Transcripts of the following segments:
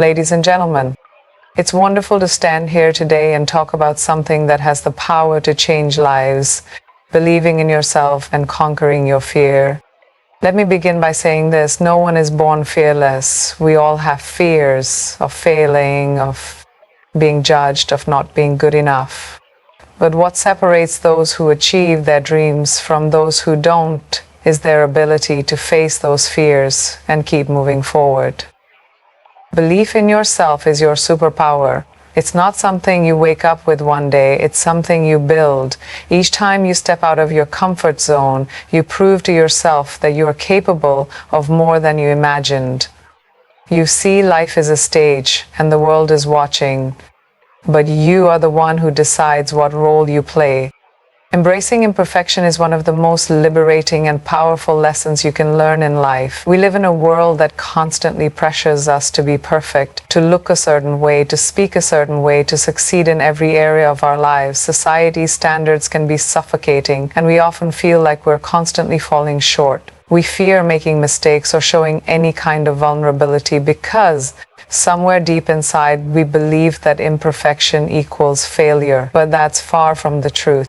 Ladies and gentlemen, it's wonderful to stand here today and talk about something that has the power to change lives, believing in yourself and conquering your fear. Let me begin by saying this: no one is born fearless. We all have fears of failing, of being judged, of not being good enough. But what separates those who achieve their dreams from those who don't is their ability to face those fears and keep moving forward. Belief in yourself is your superpower. It's not something you wake up with one day, it's something you build. Each time you step out of your comfort zone, you prove to yourself that you are capable of more than you imagined. You see life is a stage and the world is watching, but you are the one who decides what role you play. Embracing imperfection is one of the most liberating and powerful lessons you can learn in life. We live in a world that constantly pressures us to be perfect, to look a certain way, to speak a certain way, to succeed in every area of our lives. Society's standards can be suffocating, and we often feel like we're constantly falling short. We fear making mistakes or showing any kind of vulnerability because somewhere deep inside we believe that imperfection equals failure, but that's far from the truth.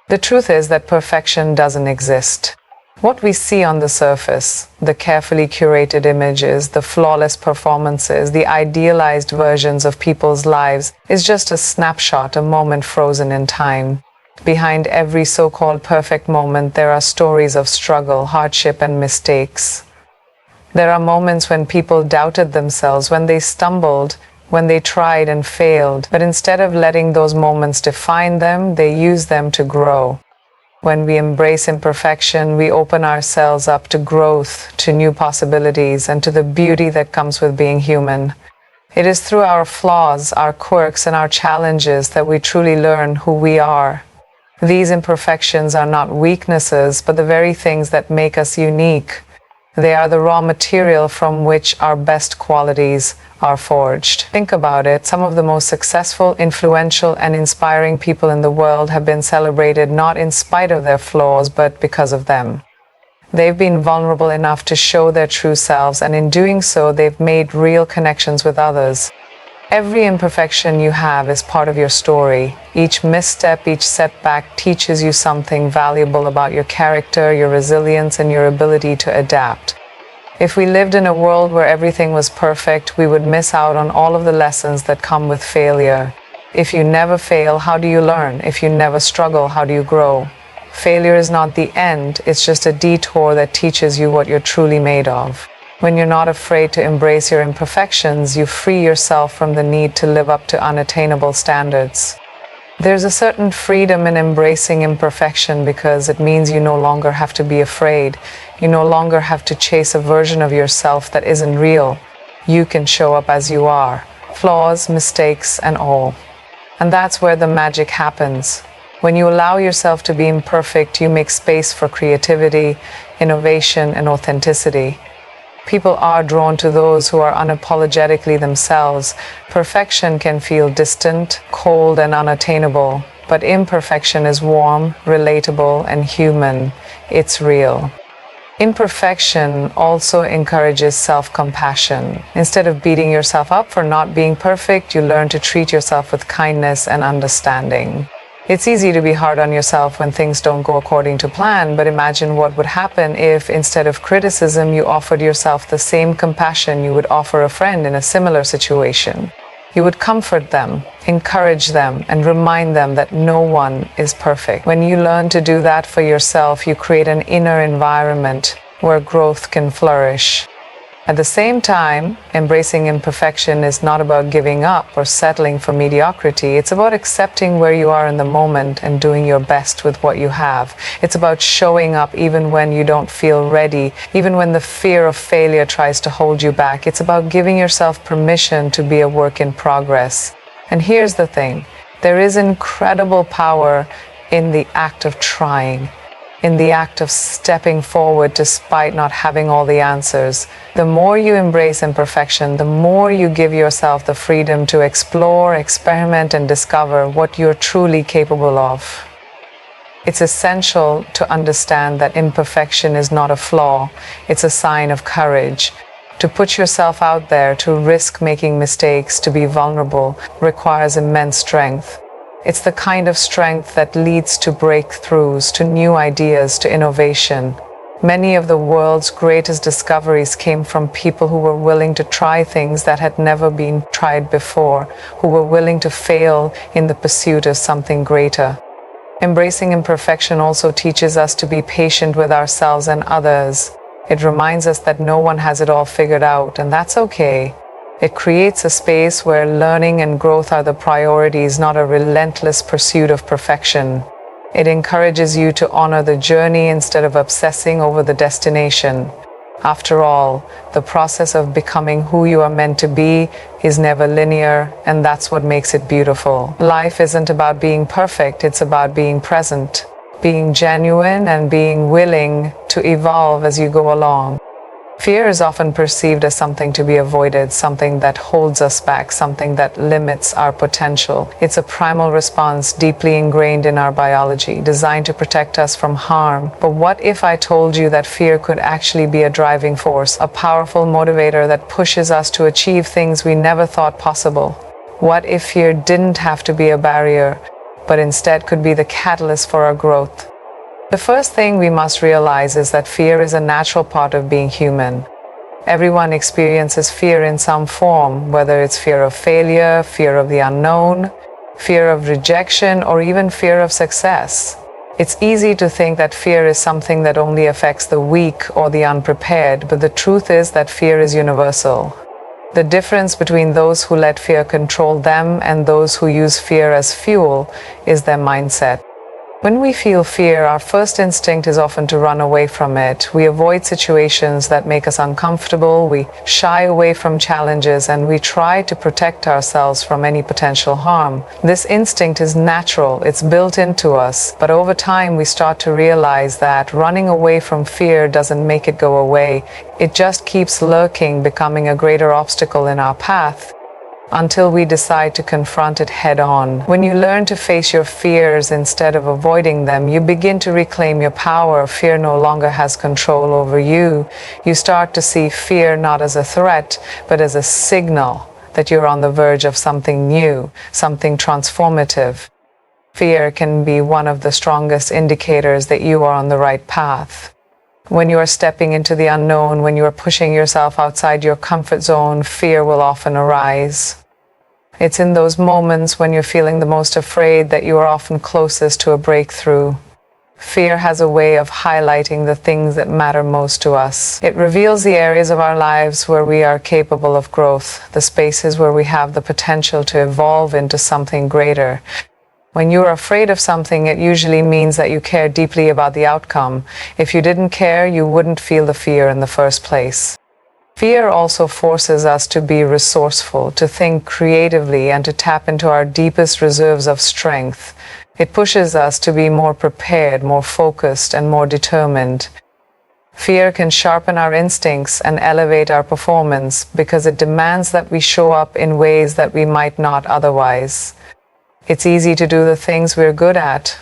The truth is that perfection doesn't exist. What we see on the surface, the carefully curated images, the flawless performances, the idealized versions of people's lives, is just a snapshot, a moment frozen in time. Behind every so-called perfect moment, there are stories of struggle, hardship, and mistakes. There are moments when people doubted themselves, when they stumbled, when they tried and failed, but instead of letting those moments define them, they use them to grow. When we embrace imperfection, we open ourselves up to growth, to new possibilities, and to the beauty that comes with being human. It is through our flaws, our quirks, and our challenges that we truly learn who we are. These imperfections are not weaknesses, but the very things that make us unique. They are the raw material from which our best qualities are forged. Think about it. Some of the most successful, influential, and inspiring people in the world have been celebrated not in spite of their flaws, but because of them. They've been vulnerable enough to show their true selves, and in doing so, they've made real connections with others. Every imperfection you have is part of your story. Each misstep, each setback teaches you something valuable about your character, your resilience, and your ability to adapt. If we lived in a world where everything was perfect, we would miss out on all of the lessons that come with failure. If you never fail, how do you learn? If you never struggle, how do you grow? Failure is not the end, it's just a detour that teaches you what you're truly made of. When you're not afraid to embrace your imperfections, you free yourself from the need to live up to unattainable standards. There's a certain freedom in embracing imperfection because it means you no longer have to be afraid. You no longer have to chase a version of yourself that isn't real. You can show up as you are, flaws, mistakes, and all. And that's where the magic happens. When you allow yourself to be imperfect, you make space for creativity, innovation, and authenticity. People are drawn to those who are unapologetically themselves. Perfection can feel distant, cold, and unattainable, but imperfection is warm, relatable, and human. It's real. Imperfection also encourages self-compassion. Instead of beating yourself up for not being perfect, you learn to treat yourself with kindness and understanding. It's easy to be hard on yourself when things don't go according to plan, but imagine what would happen if, instead of criticism, you offered yourself the same compassion you would offer a friend in a similar situation. You would comfort them, encourage them, and remind them that no one is perfect. When you learn to do that for yourself, you create an inner environment where growth can flourish. At the same time, embracing imperfection is not about giving up or settling for mediocrity. It's about accepting where you are in the moment and doing your best with what you have. It's about showing up even when you don't feel ready, even when the fear of failure tries to hold you back. It's about giving yourself permission to be a work in progress. And here's the thing, there is incredible power in the act of trying, in the act of stepping forward despite not having all the answers. The more you embrace imperfection, the more you give yourself the freedom to explore, experiment, and discover what you're truly capable of. It's essential to understand that imperfection is not a flaw, it's a sign of courage. To put yourself out there, to risk making mistakes, to be vulnerable, requires immense strength. It's the kind of strength that leads to breakthroughs, to new ideas, to innovation. Many of the world's greatest discoveries came from people who were willing to try things that had never been tried before, who were willing to fail in the pursuit of something greater. Embracing imperfection also teaches us to be patient with ourselves and others. It reminds us that no one has it all figured out, and that's okay. It creates a space where learning and growth are the priorities, not a relentless pursuit of perfection. It encourages you to honor the journey instead of obsessing over the destination. After all, the process of becoming who you are meant to be is never linear, and that's what makes it beautiful. Life isn't about being perfect, it's about being present, being genuine, and being willing to evolve as you go along. Fear is often perceived as something to be avoided, something that holds us back, something that limits our potential. It's a primal response deeply ingrained in our biology, designed to protect us from harm. But what if I told you that fear could actually be a driving force, a powerful motivator that pushes us to achieve things we never thought possible? What if fear didn't have to be a barrier, but instead could be the catalyst for our growth? The first thing we must realize is that fear is a natural part of being human. Everyone experiences fear in some form, whether it's fear of failure, fear of the unknown, fear of rejection, or even fear of success. It's easy to think that fear is something that only affects the weak or the unprepared, but the truth is that fear is universal. The difference between those who let fear control them and those who use fear as fuel is their mindset. When we feel fear, our first instinct is often to run away from it. We avoid situations that make us uncomfortable, we shy away from challenges, and we try to protect ourselves from any potential harm. This instinct is natural, it's built into us, but over time we start to realize that running away from fear doesn't make it go away. It just keeps lurking, becoming a greater obstacle in our path, until we decide to confront it head on. When you learn to face your fears instead of avoiding them, you begin to reclaim your power. Fear no longer has control over you. You start to see fear not as a threat, but as a signal that you're on the verge of something new, something transformative. Fear can be one of the strongest indicators that you are on the right path. When you are stepping into the unknown, when you are pushing yourself outside your comfort zone, fear will often arise. It's in those moments when you're feeling the most afraid that you are often closest to a breakthrough. Fear has a way of highlighting the things that matter most to us. It reveals the areas of our lives where we are capable of growth, the spaces where we have the potential to evolve into something greater. When you are afraid of something, it usually means that you care deeply about the outcome. If you didn't care, you wouldn't feel the fear in the first place. Fear also forces us to be resourceful, to think creatively, and to tap into our deepest reserves of strength. It pushes us to be more prepared, more focused, and more determined. Fear can sharpen our instincts and elevate our performance because it demands that we show up in ways that we might not otherwise. It's easy to do the things we're good at,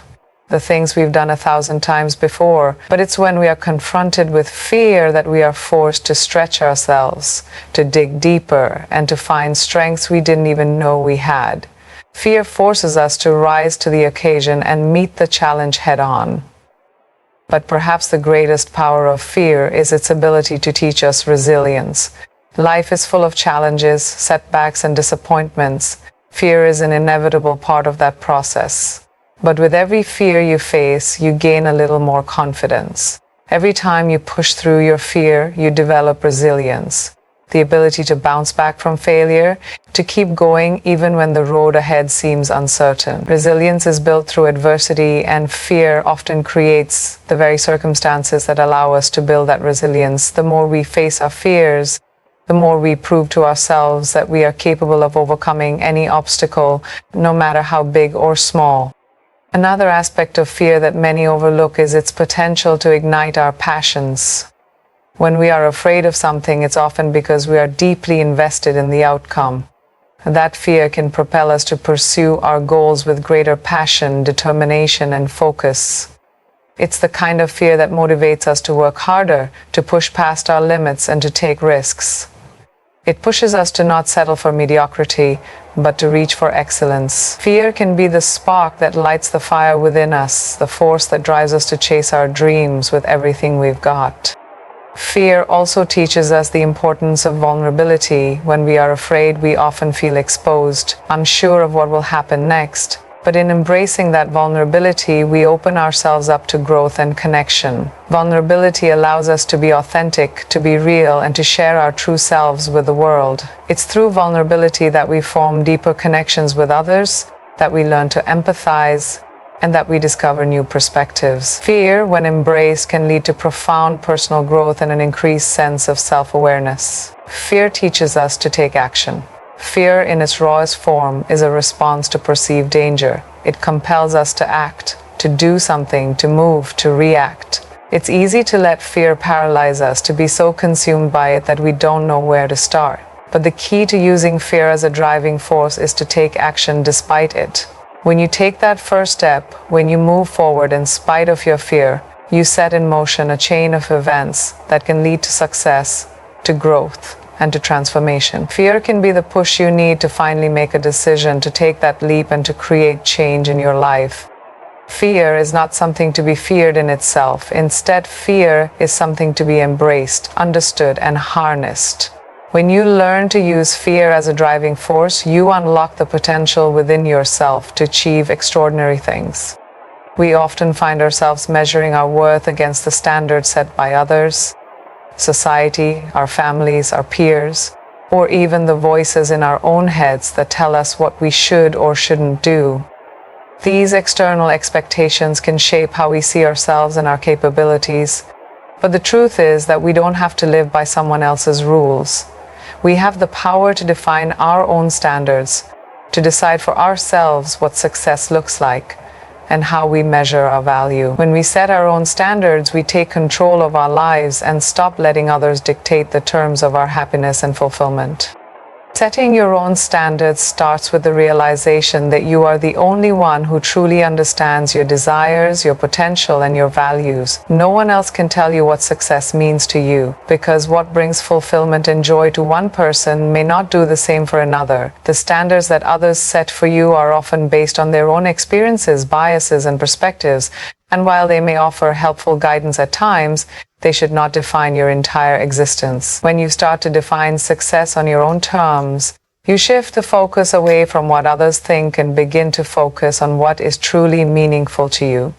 the things we've done 1,000 times before, but it's when we are confronted with fear that we are forced to stretch ourselves, to dig deeper, and to find strengths we didn't even know we had. Fear forces us to rise to the occasion and meet the challenge head on. But perhaps the greatest power of fear is its ability to teach us resilience. Life is full of challenges, setbacks, and disappointments. Fear is an inevitable part of that process. But with every fear you face, you gain a little more confidence. Every time you push through your fear, you develop resilience. The ability to bounce back from failure, to keep going even when the road ahead seems uncertain. Resilience is built through adversity, and fear often creates the very circumstances that allow us to build that resilience. The more we face our fears, the more we prove to ourselves that we are capable of overcoming any obstacle, no matter how big or small. Another aspect of fear that many overlook is its potential to ignite our passions. When we are afraid of something, it's often because we are deeply invested in the outcome. That fear can propel us to pursue our goals with greater passion, determination, and focus. It's the kind of fear that motivates us to work harder, to push past our limits, and to take risks. It pushes us to not settle for mediocrity, but to reach for excellence. Fear can be the spark that lights the fire within us, the force that drives us to chase our dreams with everything we've got. Fear also teaches us the importance of vulnerability. When we are afraid, we often feel exposed, unsure of what will happen next. But in embracing that vulnerability, we open ourselves up to growth and connection. Vulnerability allows us to be authentic, to be real, and to share our true selves with the world. It's through vulnerability that we form deeper connections with others, that we learn to empathize, and that we discover new perspectives. Fear, when embraced, can lead to profound personal growth and an increased sense of self-awareness. Fear teaches us to take action. Fear, in its rawest form, is a response to perceived danger. It compels us to act, to do something, to move, to react. It's easy to let fear paralyze us, to be so consumed by it that we don't know where to start. But the key to using fear as a driving force is to take action despite it. When you take that first step, when you move forward in spite of your fear, you set in motion a chain of events that can lead to success, to growth, and to transformation. Fear can be the push you need to finally make a decision, to take that leap, and to create change in your life. Fear is not something to be feared in itself. Instead, fear is something to be embraced, understood, and harnessed. When you learn to use fear as a driving force, you unlock the potential within yourself to achieve extraordinary things. We often find ourselves measuring our worth against the standards set by others, society, our families, our peers, or even the voices in our own heads that tell us what we should or shouldn't do. These external expectations can shape how we see ourselves and our capabilities, but the truth is that we don't have to live by someone else's rules. We have the power to define our own standards, to decide for ourselves what success looks like, and how we measure our value. When we set our own standards, we take control of our lives and stop letting others dictate the terms of our happiness and fulfillment. Setting your own standards starts with the realization that you are the only one who truly understands your desires, your potential, and your values. No one else can tell you what success means to you, because what brings fulfillment and joy to one person may not do the same for another. The standards that others set for you are often based on their own experiences, biases, and perspectives, and while they may offer helpful guidance at times, they should not define your entire existence. When you start to define success on your own terms, you shift the focus away from what others think and begin to focus on what is truly meaningful to you.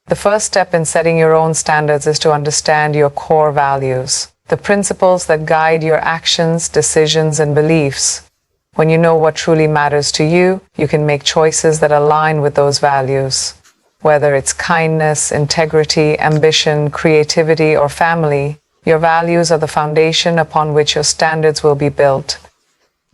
The first step in setting your own standards is to understand your core values, the principles that guide your actions, decisions, and beliefs. When you know what truly matters to you, you can make choices that align with those values. Whether it's kindness, integrity, ambition, creativity, or family, your values are the foundation upon which your standards will be built.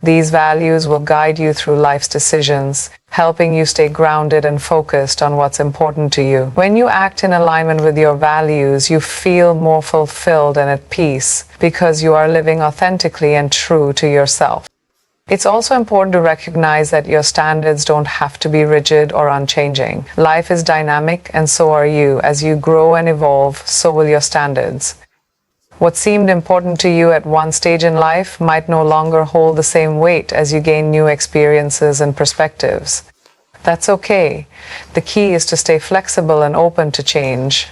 These values will guide you through life's decisions, helping you stay grounded and focused on what's important to you. When you act in alignment with your values, you feel more fulfilled and at peace because you are living authentically and true to yourself. It's also important to recognize that your standards don't have to be rigid or unchanging. Life is dynamic, and so are you. As you grow and evolve, so will your standards. What seemed important to you at one stage in life might no longer hold the same weight as you gain new experiences and perspectives. That's okay. The key is to stay flexible and open to change,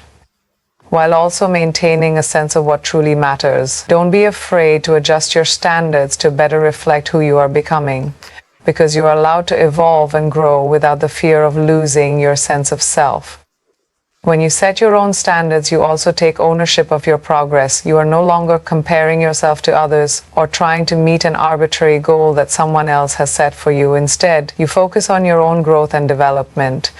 while also maintaining a sense of what truly matters. Don't be afraid to adjust your standards to better reflect who you are becoming, because you are allowed to evolve and grow without the fear of losing your sense of self. When you set your own standards, you also take ownership of your progress. You are no longer comparing yourself to others or trying to meet an arbitrary goal that someone else has set for you. Instead, you focus on your own growth and development.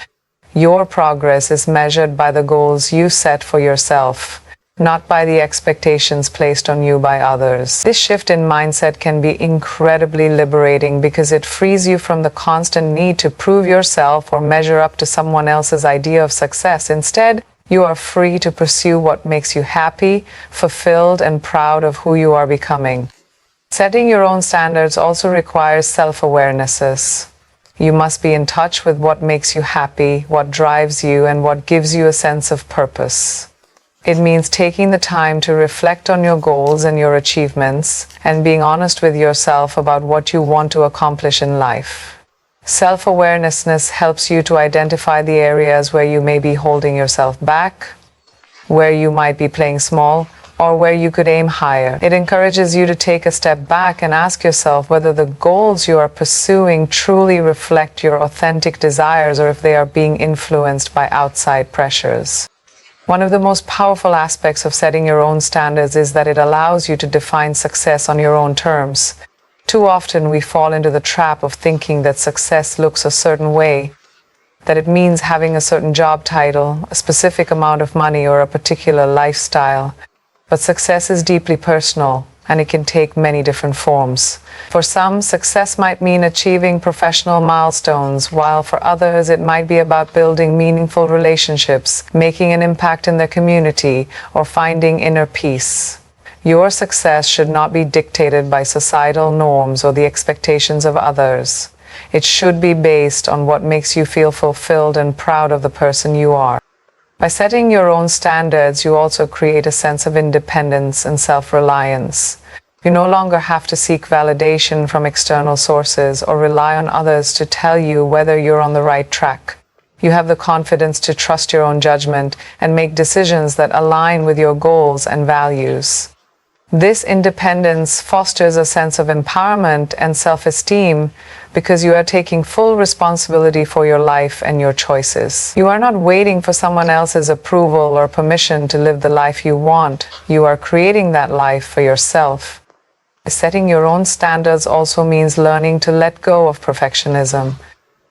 Your progress is measured by the goals you set for yourself, not by the expectations placed on you by others. This shift in mindset can be incredibly liberating because it frees you from the constant need to prove yourself or measure up to someone else's idea of success. Instead, you are free to pursue what makes you happy, fulfilled, and proud of who you are becoming. Setting your own standards also requires self-awareness. You must be in touch with what makes you happy, what drives you, and what gives you a sense of purpose. It means taking the time to reflect on your goals and your achievements and being honest with yourself about what you want to accomplish in life. Self-awareness helps you to identify the areas where you may be holding yourself back, where you might be playing small, or where you could aim higher. It encourages you to take a step back and ask yourself whether the goals you are pursuing truly reflect your authentic desires or if they are being influenced by outside pressures. One of the most powerful aspects of setting your own standards is that it allows you to define success on your own terms. Too often we fall into the trap of thinking that success looks a certain way, that it means having a certain job title, a specific amount of money, or a particular lifestyle. But success is deeply personal, and it can take many different forms. For some, success might mean achieving professional milestones, while for others it might be about building meaningful relationships, making an impact in their community, or finding inner peace. Your success should not be dictated by societal norms or the expectations of others. It should be based on what makes you feel fulfilled and proud of the person you are. By setting your own standards, you also create a sense of independence and self-reliance. You no longer have to seek validation from external sources or rely on others to tell you whether you're on the right track. You have the confidence to trust your own judgment and make decisions that align with your goals and values. This independence fosters a sense of empowerment and self-esteem because you are taking full responsibility for your life and your choices. You are not waiting for someone else's approval or permission to live the life you want. You are creating that life for yourself. Setting your own standards also means learning to let go of perfectionism.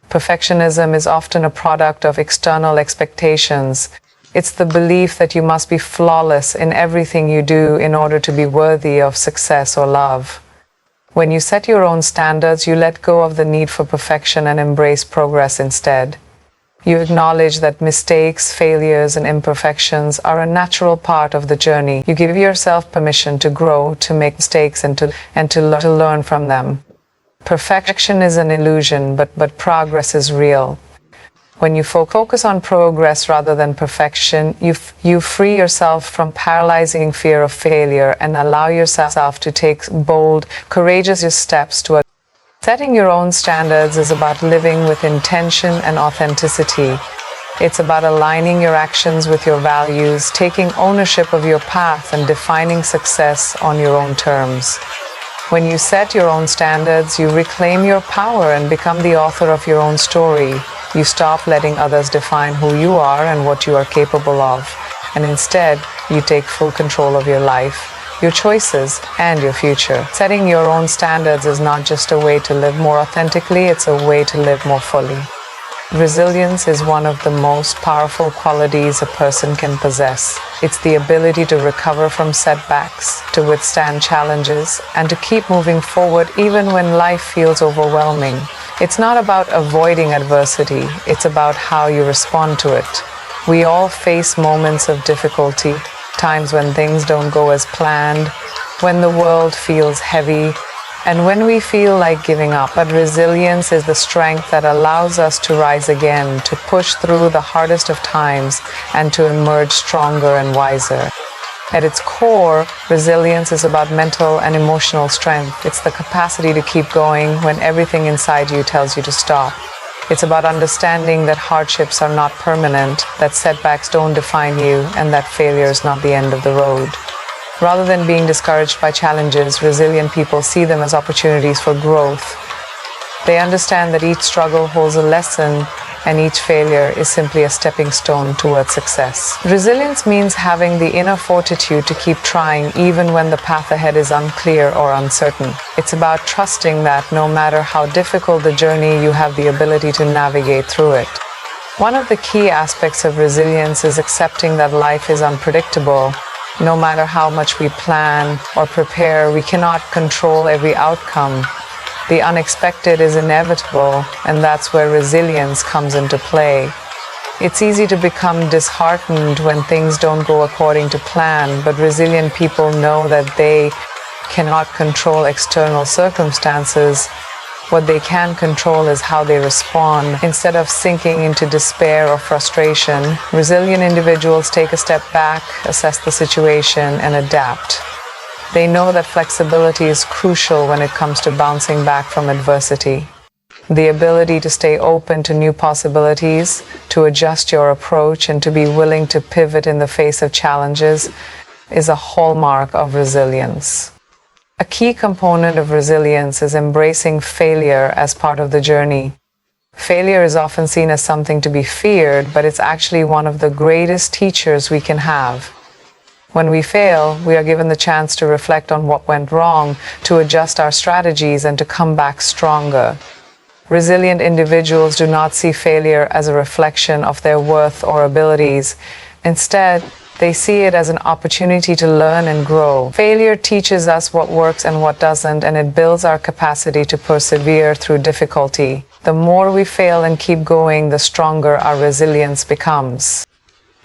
Perfectionism is often a product of external expectations. It's the belief that you must be flawless in everything you do in order to be worthy of success or love. When you set your own standards, you let go of the need for perfection and embrace progress instead. You acknowledge that mistakes, failures, and imperfections are a natural part of the journey. You give yourself permission to grow, to make mistakes, and to learn from them. Perfection is an illusion, but progress is real. When you focus on progress rather than perfection, you free yourself from paralyzing fear of failure and allow yourself to take bold, courageous steps toward. Setting your own standards is about living with intention and authenticity. It's about aligning your actions with your values, taking ownership of your path, and defining success on your own terms. When you set your own standards, you reclaim your power and become the author of your own story. You stop letting others define who you are and what you are capable of, and instead, you take full control of your life, your choices, and your future. Setting your own standards is not just a way to live more authentically, it's a way to live more fully. Resilience is one of the most powerful qualities a person can possess. It's the ability to recover from setbacks, to withstand challenges, and to keep moving forward even when life feels overwhelming. It's not about avoiding adversity, it's about how you respond to it. We all face moments of difficulty, times when things don't go as planned, when the world feels heavy, and when we feel like giving up. But resilience is the strength that allows us to rise again, to push through the hardest of times, and to emerge stronger and wiser. At its core, resilience is about mental and emotional strength. It's the capacity to keep going when everything inside you tells you to stop. It's about understanding that hardships are not permanent, that setbacks don't define you, and that failure is not the end of the road. Rather than being discouraged by challenges, resilient people see them as opportunities for growth. They understand that each struggle holds a lesson, and each failure is simply a stepping stone towards success. Resilience means having the inner fortitude to keep trying even when the path ahead is unclear or uncertain. It's about trusting that no matter how difficult the journey, you have the ability to navigate through it. One of the key aspects of resilience is accepting that life is unpredictable. No matter how much we plan or prepare, we cannot control every outcome. The unexpected is inevitable, and that's where resilience comes into play. It's easy to become disheartened when things don't go according to plan, but resilient people know that they cannot control external circumstances, What they can control is how they respond. Instead of sinking into despair or frustration, resilient individuals take a step back, assess the situation, and adapt. They know that flexibility is crucial when it comes to bouncing back from adversity. The ability to stay open to new possibilities, to adjust your approach, and to be willing to pivot in the face of challenges is a hallmark of resilience. A key component of resilience is embracing failure as part of the journey. Failure is often seen as something to be feared, but it's actually one of the greatest teachers we can have. When we fail, we are given the chance to reflect on what went wrong, to adjust our strategies, and to come back stronger. Resilient individuals do not see failure as a reflection of their worth or abilities. Instead, they see it as an opportunity to learn and grow. Failure teaches us what works and what doesn't, and it builds our capacity to persevere through difficulty. The more we fail and keep going, the stronger our resilience becomes.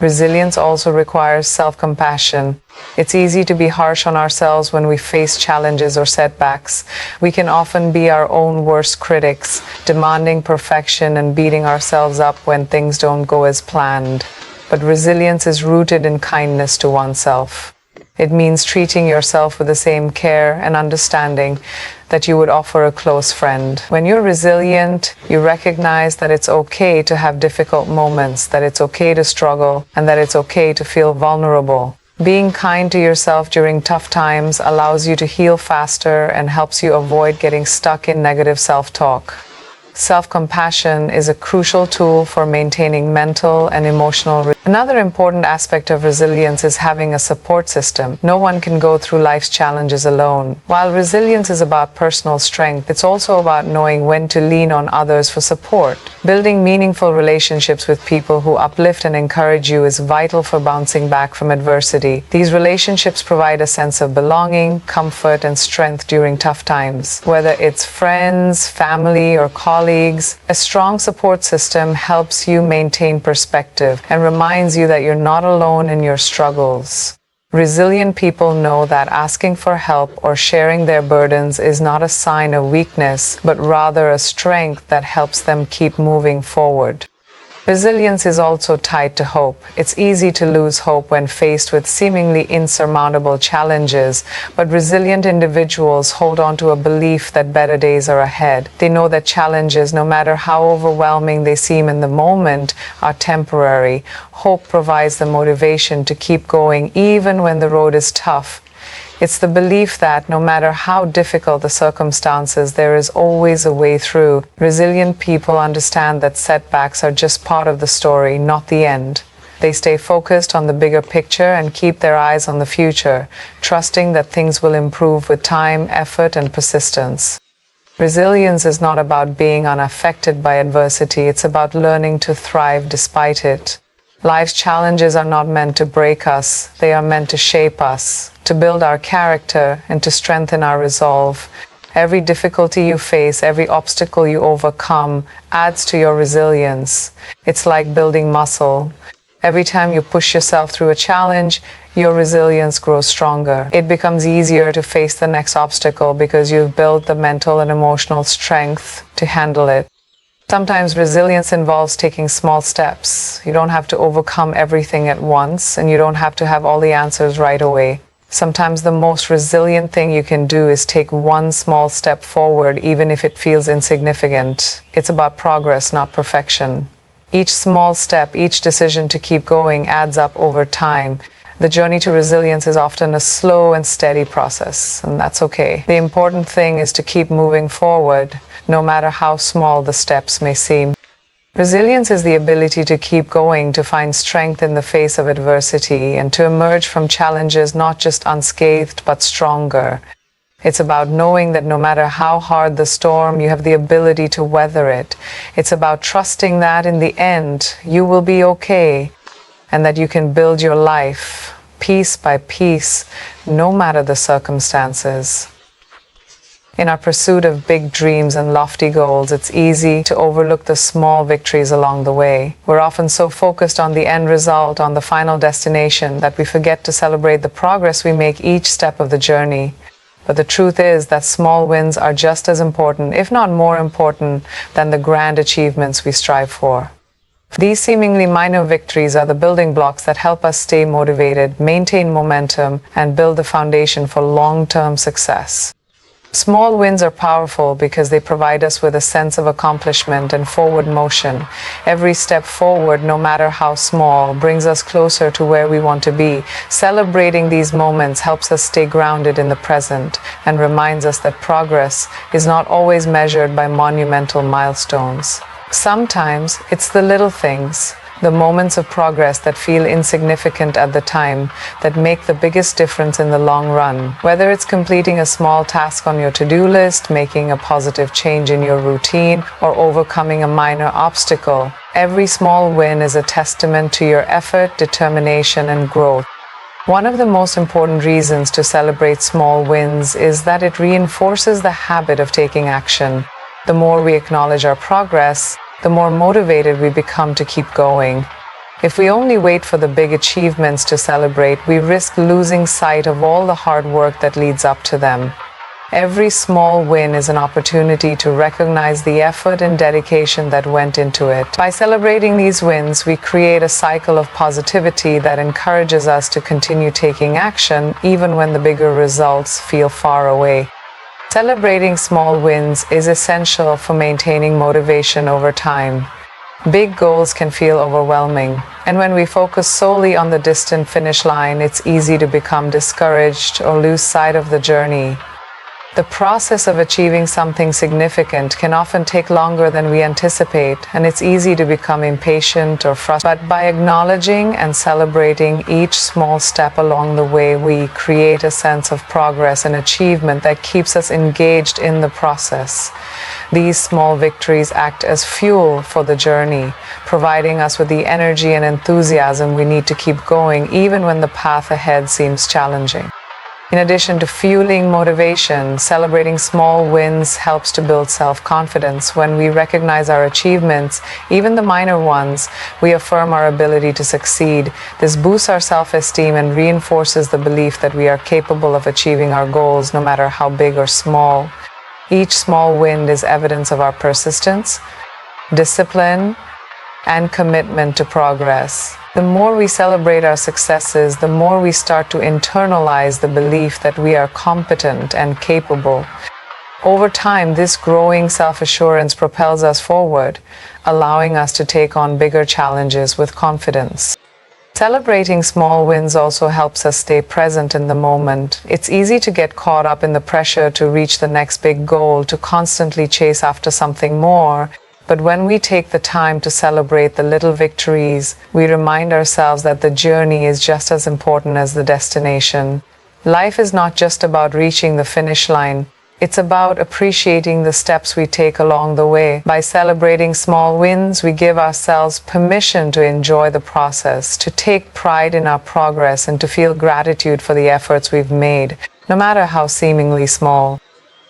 Resilience also requires self-compassion. It's easy to be harsh on ourselves when we face challenges or setbacks. We can often be our own worst critics, demanding perfection and beating ourselves up when things don't go as planned. But resilience is rooted in kindness to oneself. It means treating yourself with the same care and understanding that you would offer a close friend. When you're resilient, you recognize that it's okay to have difficult moments, that it's okay to struggle, and that it's okay to feel vulnerable. Being kind to yourself during tough times allows you to heal faster and helps you avoid getting stuck in negative self-talk. Self-compassion is a crucial tool for maintaining mental and emotional. Another important aspect of resilience is having a support system. No one can go through life's challenges alone. While resilience is about personal strength, it's also about knowing when to lean on others for support. Building meaningful relationships with people who uplift and encourage you is vital for bouncing back from adversity. These relationships provide a sense of belonging, comfort, and strength during tough times. Whether it's friends, family, or colleagues, a strong support system helps you maintain perspective and reminds you that you're not alone in your struggles. Resilient people know that asking for help or sharing their burdens is not a sign of weakness, but rather a strength that helps them keep moving forward. Resilience is also tied to hope. It's easy to lose hope when faced with seemingly insurmountable challenges, but resilient individuals hold on to a belief that better days are ahead. They know that challenges, no matter how overwhelming they seem in the moment, are temporary. Hope provides the motivation to keep going even when the road is tough. It's the belief that no matter how difficult the circumstances, there is always a way through. Resilient people understand that setbacks are just part of the story, not the end. They stay focused on the bigger picture and keep their eyes on the future, trusting that things will improve with time, effort, and persistence. Resilience is not about being unaffected by adversity, it's about learning to thrive despite it. Life's challenges are not meant to break us, they are meant to shape us, to build our character, and to strengthen our resolve. Every difficulty you face, every obstacle you overcome, adds to your resilience. It's like building muscle. Every time you push yourself through a challenge, your resilience grows stronger. It becomes easier to face the next obstacle because you've built the mental and emotional strength to handle it. Sometimes resilience involves taking small steps. You don't have to overcome everything at once, and you don't have to have all the answers right away. Sometimes the most resilient thing you can do is take one small step forward, even if it feels insignificant. It's about progress, not perfection. Each small step, each decision to keep going adds up over time. The journey to resilience is often a slow and steady process, and that's okay. The important thing is to keep moving forward, no matter how small the steps may seem. Resilience is the ability to keep going, to find strength in the face of adversity, and to emerge from challenges not just unscathed, but stronger. It's about knowing that no matter how hard the storm, you have the ability to weather it. It's about trusting that in the end, you will be okay, and that you can build your life piece by piece, no matter the circumstances. In our pursuit of big dreams and lofty goals, it's easy to overlook the small victories along the way. We're often so focused on the end result, on the final destination, that we forget to celebrate the progress we make each step of the journey. But the truth is that small wins are just as important, if not more important, than the grand achievements we strive for. These seemingly minor victories are the building blocks that help us stay motivated, maintain momentum, and build the foundation for long-term success. Small wins are powerful because they provide us with a sense of accomplishment and forward motion. Every step forward, no matter how small, brings us closer to where we want to be. Celebrating these moments helps us stay grounded in the present and reminds us that progress is not always measured by monumental milestones. Sometimes it's the little things, the moments of progress that feel insignificant at the time, that make the biggest difference in the long run. Whether it's completing a small task on your to-do list, making a positive change in your routine, or overcoming a minor obstacle, every small win is a testament to your effort, determination, and growth. One of the most important reasons to celebrate small wins is that it reinforces the habit of taking action. The more we acknowledge our progress, the more motivated we become to keep going. If we only wait for the big achievements to celebrate, we risk losing sight of all the hard work that leads up to them. Every small win is an opportunity to recognize the effort and dedication that went into it. By celebrating these wins, we create a cycle of positivity that encourages us to continue taking action even when the bigger results feel far away. Celebrating small wins is essential for maintaining motivation over time. Big goals can feel overwhelming, and when we focus solely on the distant finish line, it's easy to become discouraged or lose sight of the journey. The process of achieving something significant can often take longer than we anticipate, and it's easy to become impatient or frustrated. But by acknowledging and celebrating each small step along the way, we create a sense of progress and achievement that keeps us engaged in the process. These small victories act as fuel for the journey, providing us with the energy and enthusiasm we need to keep going, even when the path ahead seems challenging. In addition to fueling motivation, celebrating small wins helps to build self-confidence. When we recognize our achievements, even the minor ones, we affirm our ability to succeed. This boosts our self-esteem and reinforces the belief that we are capable of achieving our goals, no matter how big or small. Each small win is evidence of our persistence, discipline, and commitment to progress. The more we celebrate our successes, the more we start to internalize the belief that we are competent and capable. Over time, this growing self-assurance propels us forward, allowing us to take on bigger challenges with confidence. Celebrating small wins also helps us stay present in the moment. It's easy to get caught up in the pressure to reach the next big goal, to constantly chase after something more. But when we take the time to celebrate the little victories, we remind ourselves that the journey is just as important as the destination. Life is not just about reaching the finish line. It's about appreciating the steps we take along the way. By celebrating small wins, we give ourselves permission to enjoy the process, to take pride in our progress, and to feel gratitude for the efforts we've made, no matter how seemingly small.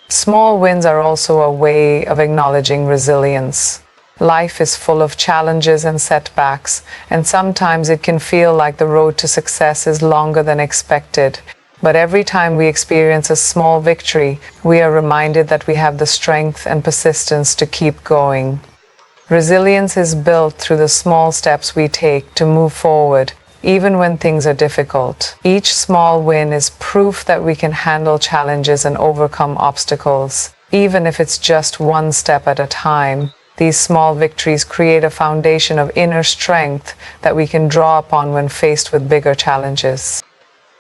Small wins are also a way of acknowledging resilience. Life is full of challenges and setbacks, and sometimes it can feel like the road to success is longer than expected. But every time we experience a small victory, we are reminded that we have the strength and persistence to keep going. Resilience is built through the small steps we take to move forward, even when things are difficult. Each small win is proof that we can handle challenges and overcome obstacles, even if it's just one step at a time. These small victories create a foundation of inner strength that we can draw upon when faced with bigger challenges.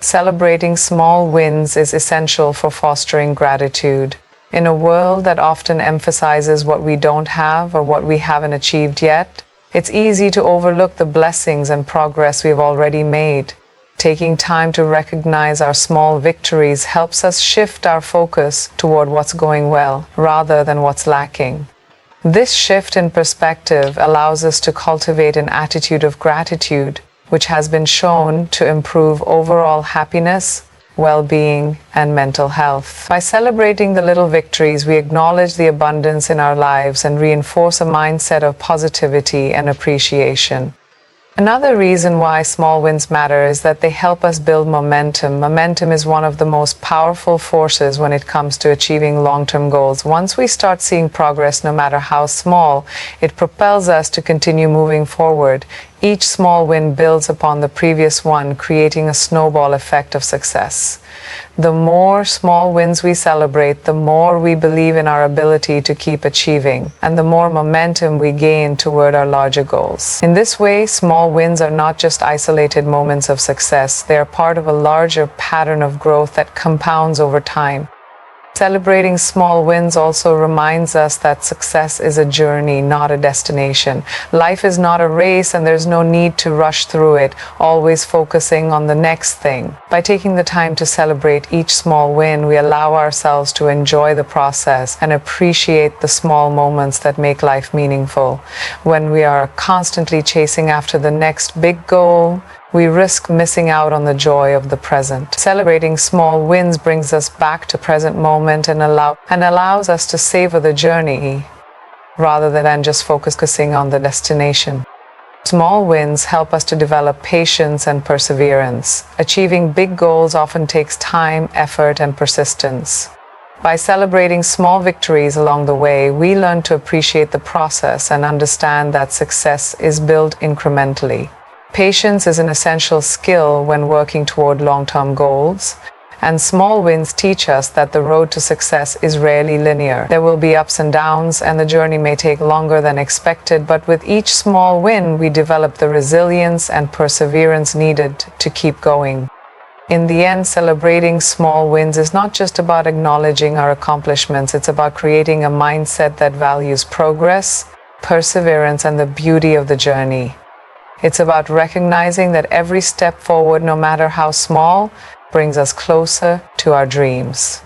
Celebrating small wins is essential for fostering gratitude. In a world that often emphasizes what we don't have or what we haven't achieved yet, it's easy to overlook the blessings and progress we've already made. Taking time to recognize our small victories helps us shift our focus toward what's going well, rather than what's lacking. This shift in perspective allows us to cultivate an attitude of gratitude, which has been shown to improve overall happiness, well-being, and mental health. By celebrating the little victories, we acknowledge the abundance in our lives and reinforce a mindset of positivity and appreciation. Another reason why small wins matter is that they help us build momentum. Momentum is one of the most powerful forces when it comes to achieving long-term goals. Once we start seeing progress, no matter how small, it propels us to continue moving forward. Each small win builds upon the previous one, creating a snowball effect of success. The more small wins we celebrate, the more we believe in our ability to keep achieving, and the more momentum we gain toward our larger goals. In this way, small wins are not just isolated moments of success, they are part of a larger pattern of growth that compounds over time. Celebrating small wins also reminds us that success is a journey, not a destination. Life is not a race, and there's no need to rush through it, always focusing on the next thing. By taking the time to celebrate each small win, we allow ourselves to enjoy the process and appreciate the small moments that make life meaningful. When we are constantly chasing after the next big goal, we risk missing out on the joy of the present. Celebrating small wins brings us back to present moment and allows us to savor the journey rather than just focusing on the destination. Small wins help us to develop patience and perseverance. Achieving big goals often takes time, effort, and persistence. By celebrating small victories along the way, we learn to appreciate the process and understand that success is built incrementally. Patience is an essential skill when working toward long-term goals, and small wins teach us that the road to success is rarely linear. There will be ups and downs, and the journey may take longer than expected, but with each small win, we develop the resilience and perseverance needed to keep going. In the end, celebrating small wins is not just about acknowledging our accomplishments, it's about creating a mindset that values progress, perseverance, and the beauty of the journey. It's about recognizing that every step forward, no matter how small, brings us closer to our dreams.